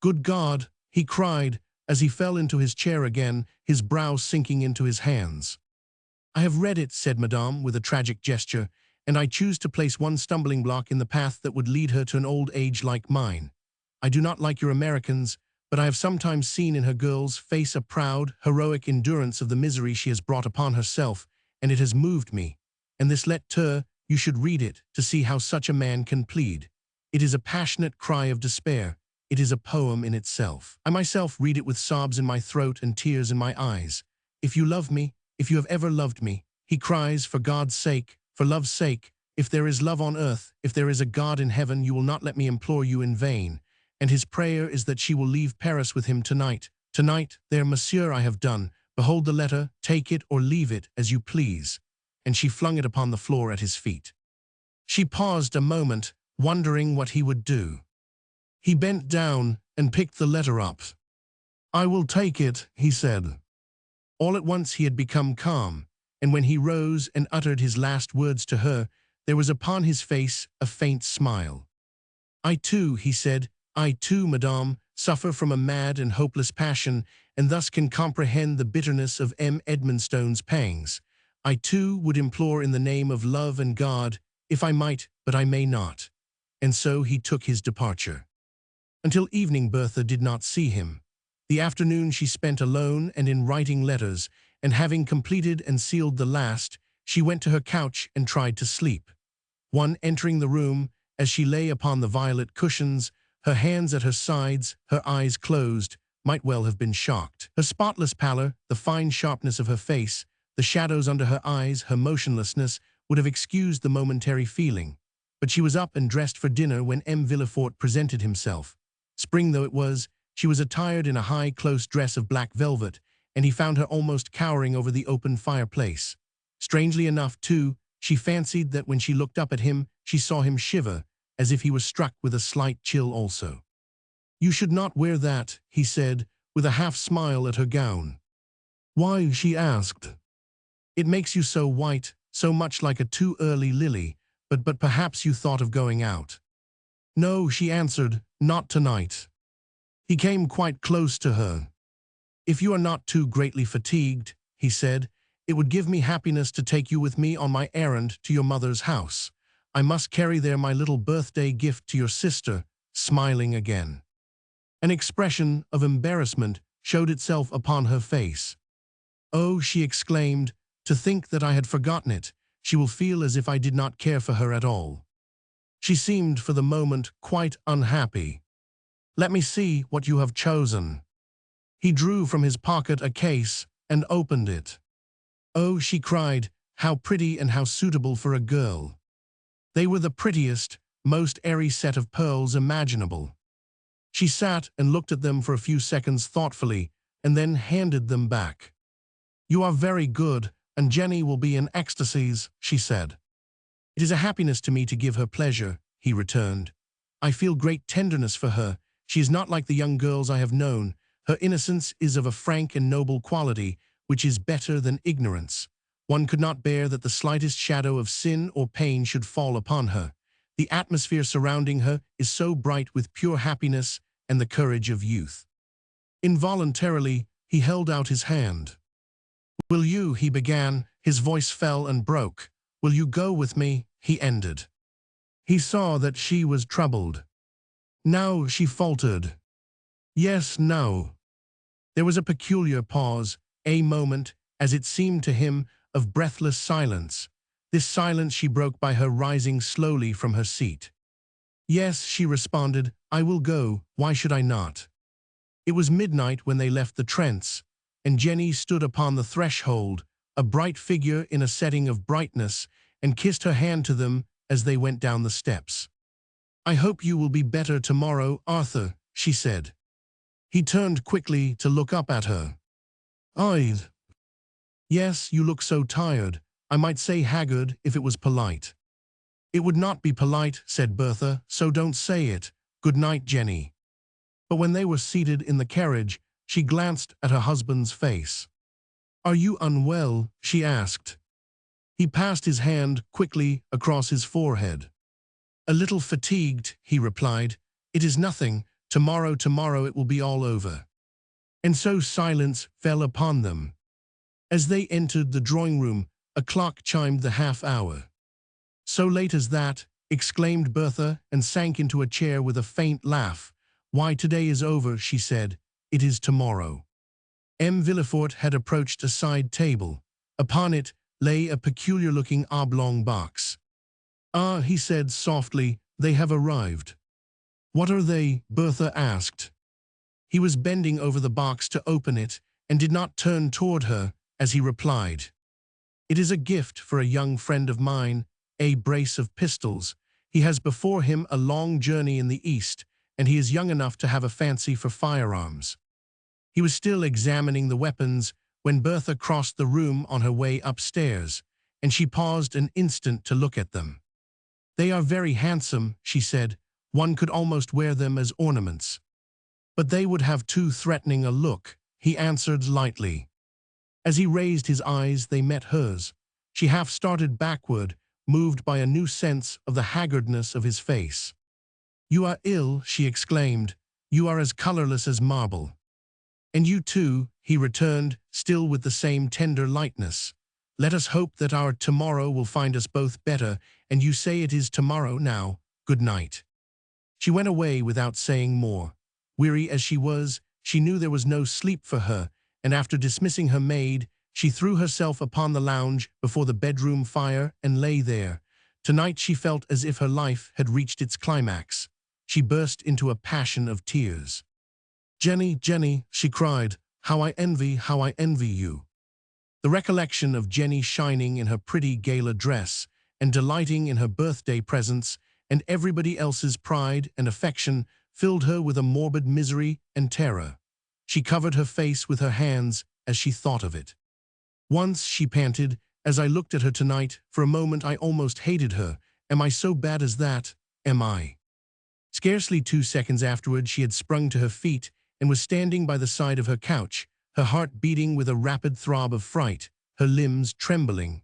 "Good God!" he cried, as he fell into his chair again, his brow sinking into his hands. "I have read it," said Madame with a tragic gesture, "and I choose to place one stumbling block in the path that would lead her to an old age like mine. I do not like your Americans, but I have sometimes seen in her girl's face a proud, heroic endurance of the misery she has brought upon herself, and it has moved me. And this lettre, you should read it to see how such a man can plead. It is a passionate cry of despair. It is a poem in itself. I myself read it with sobs in my throat and tears in my eyes. If you love me, if you have ever loved me, he cries, for God's sake, for love's sake, if there is love on earth, if there is a God in heaven, you will not let me implore you in vain. And his prayer is that she will leave Paris with him tonight. Tonight, there, monsieur, I have done. Behold the letter, take it or leave it as you please." And she flung it upon the floor at his feet. She paused a moment, wondering what he would do. He bent down and picked the letter up. "I will take it," he said. All at once he had become calm, and when he rose and uttered his last words to her, there was upon his face a faint smile. "I too," he said, "I too, madame, suffer from a mad and hopeless passion, and thus can comprehend the bitterness of M. Edmonstone's pangs. I too would implore in the name of love and God, if I might, but I may not." And so he took his departure. Until evening Bertha did not see him. The afternoon she spent alone and in writing letters, and having completed and sealed the last, she went to her couch and tried to sleep. One entering the room, as she lay upon the violet cushions, her hands at her sides, her eyes closed, might well have been shocked. Her spotless pallor, the fine sharpness of her face, the shadows under her eyes, her motionlessness, would have excused the momentary feeling. But she was up and dressed for dinner when M. Villefort presented himself. Spring though it was, she was attired in a high, close dress of black velvet, and he found her almost cowering over the open fireplace. Strangely enough, too, she fancied that when she looked up at him, she saw him shiver, as if he was struck with a slight chill also. "You should not wear that," he said, with a half-smile at her gown. "Why?" she asked. "It makes you so white, so much like a too-early lily, but perhaps you thought of going out." "No," she answered, "not tonight." He came quite close to her. "If you are not too greatly fatigued," he said, "it would give me happiness to take you with me on my errand to your mother's house. I must carry there my little birthday gift to your sister," smiling again. An expression of embarrassment showed itself upon her face. "Oh," she exclaimed, "to think that I had forgotten it. She will feel as if I did not care for her at all." She seemed for the moment quite unhappy. "Let me see what you have chosen." He drew from his pocket a case and opened it. "Oh," she cried, "how pretty and how suitable for a girl." They were the prettiest, most airy set of pearls imaginable. She sat and looked at them for a few seconds thoughtfully, and then handed them back. "You are very good, and Jenny will be in ecstasies," she said. "It is a happiness to me to give her pleasure," he returned. "I feel great tenderness for her. She is not like the young girls I have known. Her innocence is of a frank and noble quality, which is better than ignorance. One could not bear that the slightest shadow of sin or pain should fall upon her. The atmosphere surrounding her is so bright with pure happiness and the courage of youth." Involuntarily, he held out his hand. "Will you," he began, his voice fell and broke. "Will you go with me?" he ended. He saw that she was troubled. "No," she faltered. "Yes, no." There was a peculiar pause, a moment, as it seemed to him, of breathless silence. This silence she broke by her rising slowly from her seat. "Yes," she responded, "I will go, why should I not?" It was midnight when they left the Trents, and Jenny stood upon the threshold, a bright figure in a setting of brightness, and kissed her hand to them as they went down the steps. "I hope you will be better tomorrow, Arthur," she said. He turned quickly to look up at her. "Yes, you look so tired. I might say haggard if it was polite." "It would not be polite," said Bertha, "so don't say it. Good night, Jenny." But when they were seated in the carriage, she glanced at her husband's face. "Are you unwell?" she asked. He passed his hand quickly across his forehead. "A little fatigued," he replied. "It is nothing. Tomorrow it will be all over." And so silence fell upon them. As they entered the drawing-room, a clock chimed the half-hour. "So late as that?" exclaimed Bertha, and sank into a chair with a faint laugh. "Why, today is over," she said. "It is tomorrow." M. Villefort had approached a side table. Upon it lay a peculiar-looking oblong box. "Ah," he said softly, "they have arrived." "What are they?" Bertha asked. He was bending over the box to open it, and did not turn toward her as he replied. "It is a gift for a young friend of mine, a brace of pistols. He has before him a long journey in the East, and he is young enough to have a fancy for firearms." He was still examining the weapons when Bertha crossed the room on her way upstairs, and she paused an instant to look at them. "They are very handsome," she said. "One could almost wear them as ornaments." "But they would have too threatening a look," he answered lightly. As he raised his eyes, they met hers. She half started backward, moved by a new sense of the haggardness of his face. "You are ill," she exclaimed. "You are as colorless as marble." "And you too," he returned, still with the same tender lightness. "Let us hope that our tomorrow will find us both better, and you say it is tomorrow now. Good night." She went away without saying more. Weary as she was, she knew there was no sleep for her, and after dismissing her maid, she threw herself upon the lounge before the bedroom fire and lay there. Tonight she felt as if her life had reached its climax. She burst into a passion of tears. "Jenny, Jenny," she cried, how I envy you." The recollection of Jenny shining in her pretty gala dress and delighting in her birthday presents and everybody else's pride and affection filled her with a morbid misery and terror. She covered her face with her hands as she thought of it. Once she panted, "As I looked at her tonight, for a moment I almost hated her. Am I so bad as that? am I?" Scarcely 2 seconds afterward, she had sprung to her feet and was standing by the side of her couch, her heart beating with a rapid throb of fright, her limbs trembling.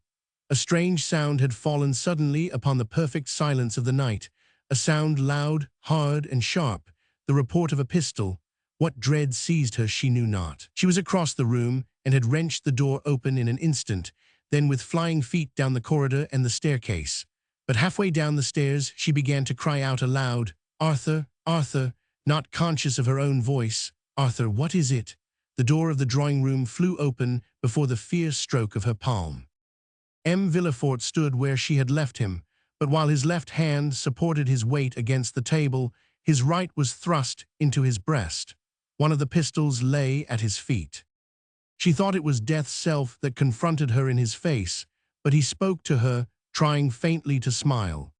A strange sound had fallen suddenly upon the perfect silence of the night, a sound loud, hard, and sharp, the report of a pistol. What dread seized her she knew not. She was across the room and had wrenched the door open in an instant, then with flying feet down the corridor and the staircase. But halfway down the stairs she began to cry out aloud, "Arthur, Arthur," not conscious of her own voice. "Arthur, what is it?" The door of the drawing-room flew open before the fierce stroke of her palm. M. Villefort stood where she had left him, but while his left hand supported his weight against the table, his right was thrust into his breast. One of the pistols lay at his feet. She thought it was Death's self that confronted her in his face, but he spoke to her, trying faintly to smile.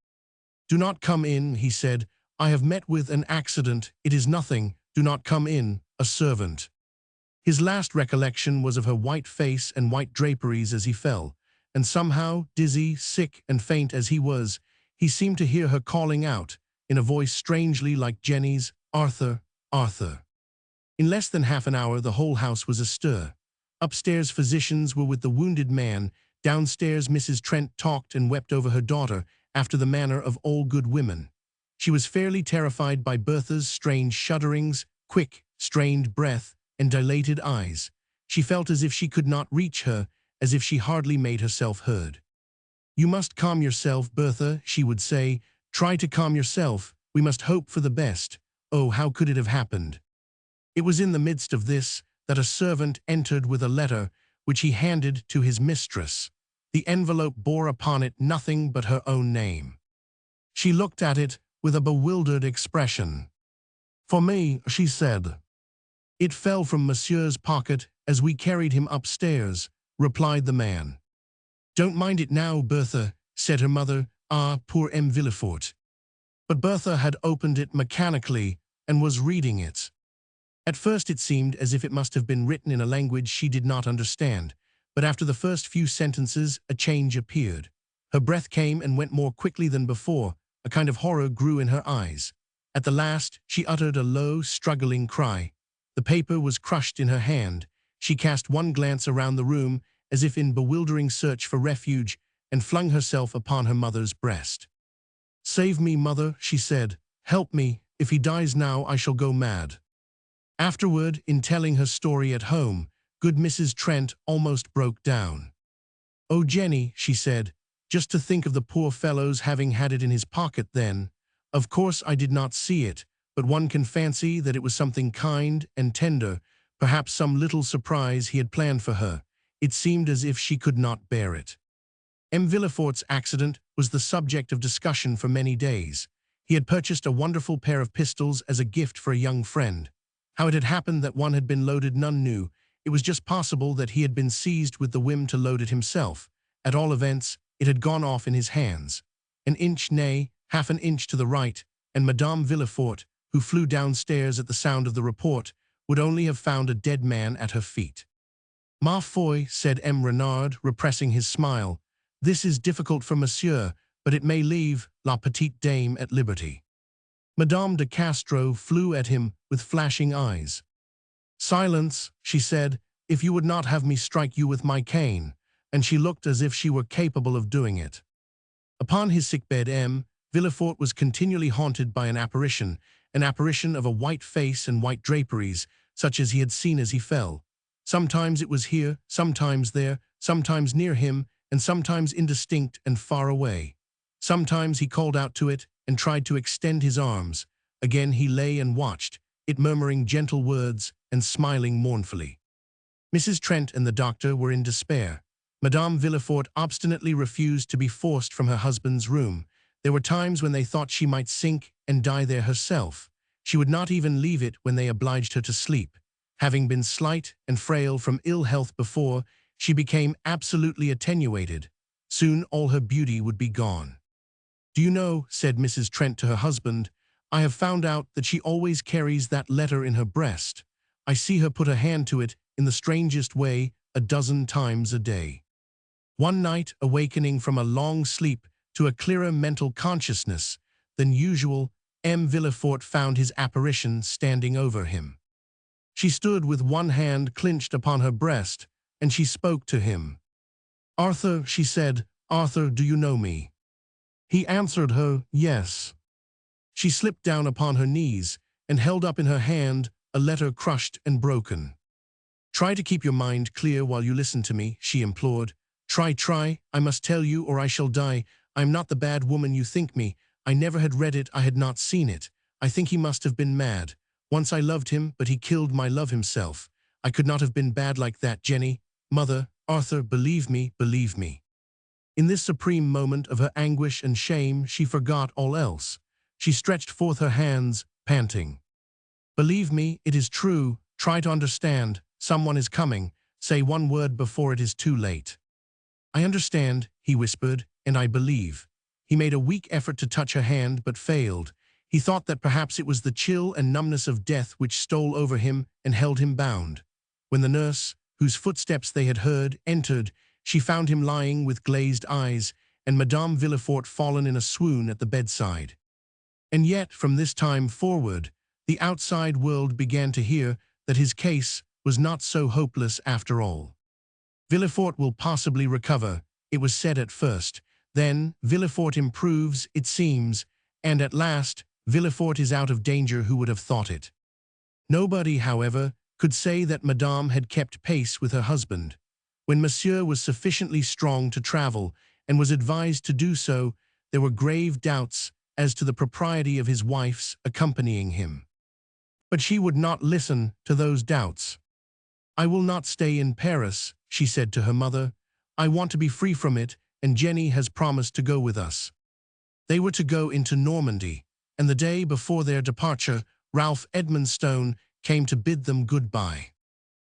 "Do not come in," he said. "I have met with an accident. It is nothing. Do not come in. A servant." His last recollection was of her white face and white draperies as he fell, and somehow, dizzy, sick, and faint as he was, he seemed to hear her calling out, in a voice strangely like Jenny's, "Arthur, Arthur." In less than half an hour the whole house was astir. Upstairs physicians were with the wounded man, downstairs Mrs. Trent talked and wept over her daughter after the manner of all good women. She was fairly terrified by Bertha's strange shudderings, quick, strained breath, and dilated eyes. She felt as if she could not reach her, as if she hardly made herself heard. "You must calm yourself, Bertha," she would say. "Try to calm yourself. We must hope for the best. Oh, how could it have happened?" It was in the midst of this that a servant entered with a letter, which he handed to his mistress. The envelope bore upon it nothing but her own name. She looked at it with a bewildered expression. "For me," she said. "It fell from Monsieur's pocket as we carried him upstairs," replied the man. "Don't mind it now, Bertha," said her mother. "Ah, poor M. Villefort." But Bertha had opened it mechanically and was reading it. At first it seemed as if it must have been written in a language she did not understand, but after the first few sentences a change appeared. Her breath came and went more quickly than before, a kind of horror grew in her eyes. At the last she uttered a low, struggling cry. The paper was crushed in her hand. She cast one glance around the room, as if in bewildering search for refuge, and flung herself upon her mother's breast. "Save me, mother," she said. "Help me. If he dies now, I shall go mad." Afterward, in telling her story at home, good Mrs. Trent almost broke down. "Oh, Jenny," she said, "just to think of the poor fellow's having had it in his pocket then. Of course I did not see it, but one can fancy that it was something kind and tender, perhaps some little surprise he had planned for her. It seemed as if she could not bear it." M. Villefort's accident was the subject of discussion for many days. He had purchased a wonderful pair of pistols as a gift for a young friend. How it had happened that one had been loaded none knew. It was just possible that he had been seized with the whim to load it himself. At all events, it had gone off in his hands. An inch, nay, half an inch to the right, and Madame Villefort, who flew downstairs at the sound of the report, would only have found a dead man at her feet. "Ma foi," said M. Renard, repressing his smile. "This is difficult for Monsieur, but it may leave la Petite Dame at liberty." Madame de Castro flew at him with flashing eyes. "Silence," she said, "if you would not have me strike you with my cane," and she looked as if she were capable of doing it. Upon his sickbed M. Villefort was continually haunted by an apparition of a white face and white draperies, such as he had seen as he fell. Sometimes it was here, sometimes there, sometimes near him, and sometimes indistinct and far away. Sometimes he called out to it and tried to extend his arms. Again he lay and watched, it murmuring gentle words and smiling mournfully. Mrs. Trent and the doctor were in despair. Madame Villefort obstinately refused to be forced from her husband's room. There were times when they thought she might sink and die there herself. She would not even leave it when they obliged her to sleep. Having been slight and frail from ill health before, she became absolutely attenuated. Soon all her beauty would be gone. "Do you know," said Mrs. Trent to her husband, "I have found out that she always carries that letter in her breast. I see her put her hand to it in the strangest way 12 times a day." One night, awakening from a long sleep to a clearer mental consciousness, than usual, M. Villefort found his apparition standing over him. She stood with one hand clinched upon her breast, and she spoke to him. "Arthur," she said, "Arthur, do you know me?" He answered her, "Yes." She slipped down upon her knees and held up in her hand a letter crushed and broken. "Try to keep your mind clear while you listen to me," she implored. Try, I must tell you or I shall die. I am not the bad woman you think me. I never had read it, I had not seen it. I think he must have been mad. Once I loved him, but he killed my love himself. I could not have been bad like that, Jenny. Mother, Arthur, believe me, believe me." In this supreme moment of her anguish and shame, she forgot all else. She stretched forth her hands, panting. "Believe me, it is true. Try to understand. Someone is coming. Say one word before it is too late." "I understand," he whispered, "and I believe." He made a weak effort to touch her hand, but failed. He thought that perhaps it was the chill and numbness of death which stole over him and held him bound. When the nurse, whose footsteps they had heard, entered, she found him lying with glazed eyes, and Madame Villefort fallen in a swoon at the bedside. And yet, from this time forward, the outside world began to hear that his case was not so hopeless after all. "Villefort will possibly recover," it was said at first. Then, "Villefort improves, it seems," and at last, "Villefort is out of danger, who would have thought it?" Nobody, however, could say that Madame had kept pace with her husband. When Monsieur was sufficiently strong to travel, and was advised to do so, there were grave doubts as to the propriety of his wife's accompanying him. But she would not listen to those doubts. "I will not stay in Paris," she said to her mother. "I want to be free from it, and Jenny has promised to go with us." They were to go into Normandy, and the day before their departure, Ralph Edmonstone came to bid them good-bye.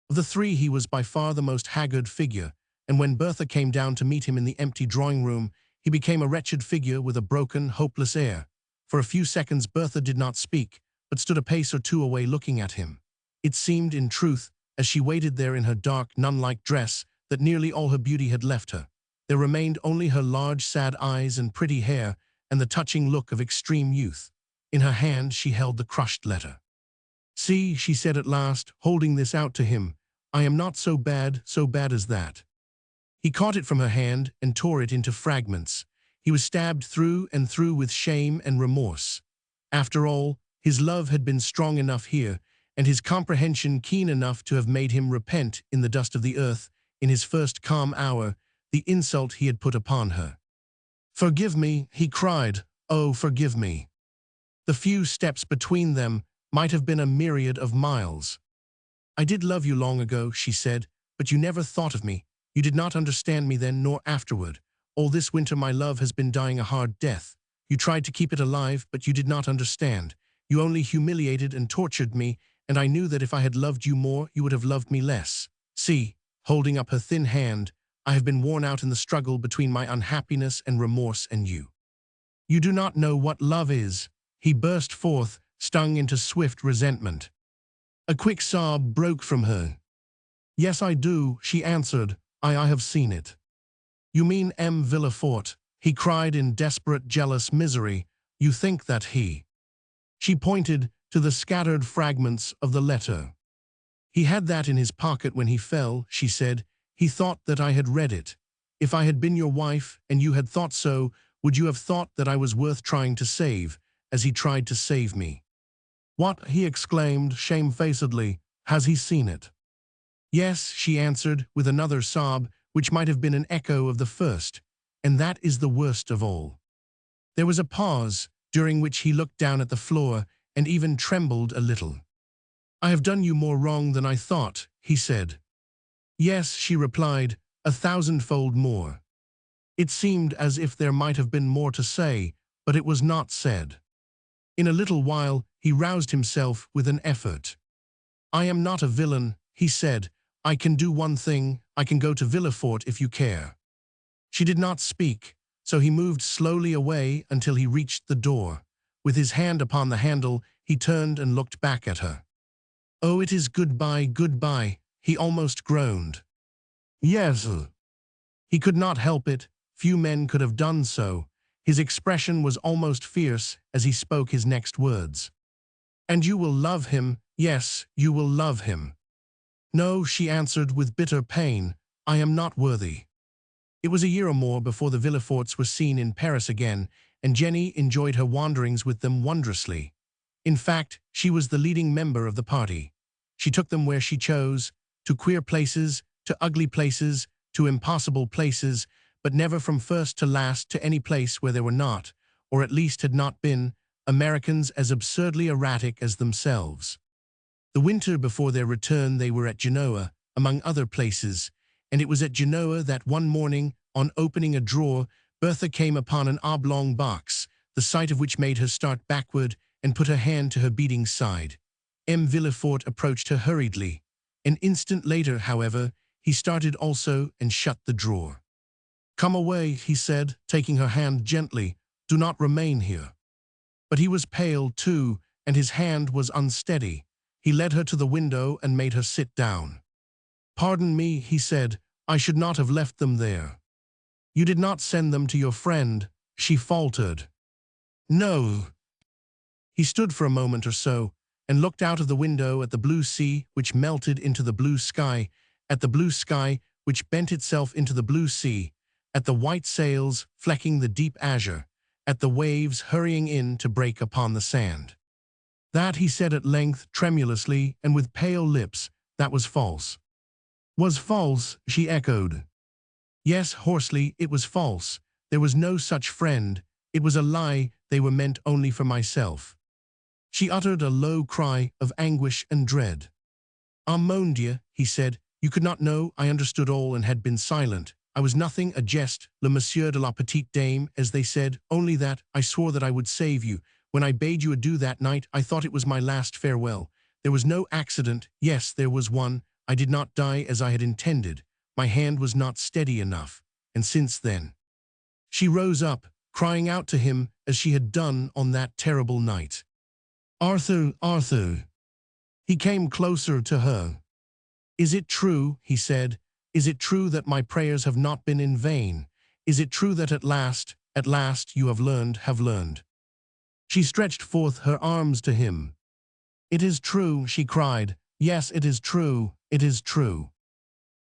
Of the three, he was by far the most haggard figure, and when Bertha came down to meet him in the empty drawing-room, he became a wretched figure with a broken, hopeless air. For a few seconds Bertha did not speak, but stood a pace or two away looking at him. It seemed, in truth, as she waited there in her dark, nun-like dress, that nearly all her beauty had left her. There remained only her large, sad eyes and pretty hair, and the touching look of extreme youth. In her hand she held the crushed letter. "See," she said at last, holding this out to him, "I am not so bad as that." He caught it from her hand and tore it into fragments. He was stabbed through and through with shame and remorse. After all, his love had been strong enough here, and his comprehension keen enough to have made him repent in the dust of the earth, in his first calm hour, the insult he had put upon her. "Forgive me," he cried. "Oh, forgive me." The few steps between them might have been a myriad of miles. "I did love you long ago," she said, "but you never thought of me. You did not understand me then nor afterward. All this winter my love has been dying a hard death. You tried to keep it alive, but you did not understand. You only humiliated and tortured me, and I knew that if I had loved you more, you would have loved me less. See," holding up her thin hand, "I have been worn out in the struggle between my unhappiness and remorse and you. You do not know what love is." He burst forth, stung into swift resentment. A quick sob broke from her. "Yes, I do," she answered. I have seen it." "You mean M. Villefort," he cried in desperate, jealous misery. "You think that he—" She pointed to the scattered fragments of the letter. "He had that in his pocket when he fell," she said. "He thought that I had read it. If I had been your wife, and you had thought so, would you have thought that I was worth trying to save, as he tried to save me?" "What?" he exclaimed, shamefacedly. "Has he seen it?" "Yes," she answered, with another sob, which might have been an echo of the first, "and that is the worst of all." There was a pause, during which he looked down at the floor, and even trembled a little. "I have done you more wrong than I thought," he said. "Yes," she replied, "a thousandfold more." It seemed as if there might have been more to say, but it was not said. In a little while he roused himself with an effort. "I am not a villain," he said. "I can do one thing. I can go to Villefort if you care." She did not speak, so he moved slowly away until he reached the door. With his hand upon the handle, he turned and looked back at her. "Oh, it is goodbye, goodbye," he almost groaned. "Yes." He could not help it. Few men could have done so. His expression was almost fierce as he spoke his next words. "And you will love him, yes, you will love him." "No," she answered with bitter pain, "I am not worthy." It was a year or more before the Villaforts were seen in Paris again, and Jenny enjoyed her wanderings with them wondrously. In fact, she was the leading member of the party. She took them where she chose, to queer places, to ugly places, to impossible places, but never from first to last to any place where there were not, or at least had not been, Americans as absurdly erratic as themselves. The winter before their return they were at Genoa, among other places, and it was at Genoa that one morning, on opening a drawer, Bertha came upon an oblong box, the sight of which made her start backward and put her hand to her beating side. M. Villefort approached her hurriedly. An instant later, however, he started also and shut the drawer. "Come away," he said, taking her hand gently. "Do not remain here." But he was pale, too, and his hand was unsteady. He led her to the window and made her sit down. "Pardon me," he said, "I should not have left them there." "You did not send them to your friend," she faltered. "No." He stood for a moment or so, and looked out of the window at the blue sea which melted into the blue sky, at the blue sky which bent itself into the blue sea, at the white sails flecking the deep azure, at the waves hurrying in to break upon the sand. "That," he said at length, tremulously and with pale lips, "that was false." "Was false?" she echoed. "Yes," hoarsely, "it was false. There was no such friend. It was a lie. They were meant only for myself." She uttered a low cry of anguish and dread. "Ah, mon Dieu," he said, "you could not know. I understood all and had been silent. I was nothing, a jest, le Monsieur de la Petite Dame, as they said, only that I swore that I would save you. When I bade you adieu that night, I thought it was my last farewell. There was no accident. Yes, there was one. I did not die as I had intended. My hand was not steady enough. And since then—" She rose up, crying out to him as she had done on that terrible night. "Arthur, Arthur!" He came closer to her. "Is it true?" he said. "Is it true that my prayers have not been in vain? Is it true that at last you have learned? She stretched forth her arms to him. "It is true," she cried. "Yes, it is true, it is true."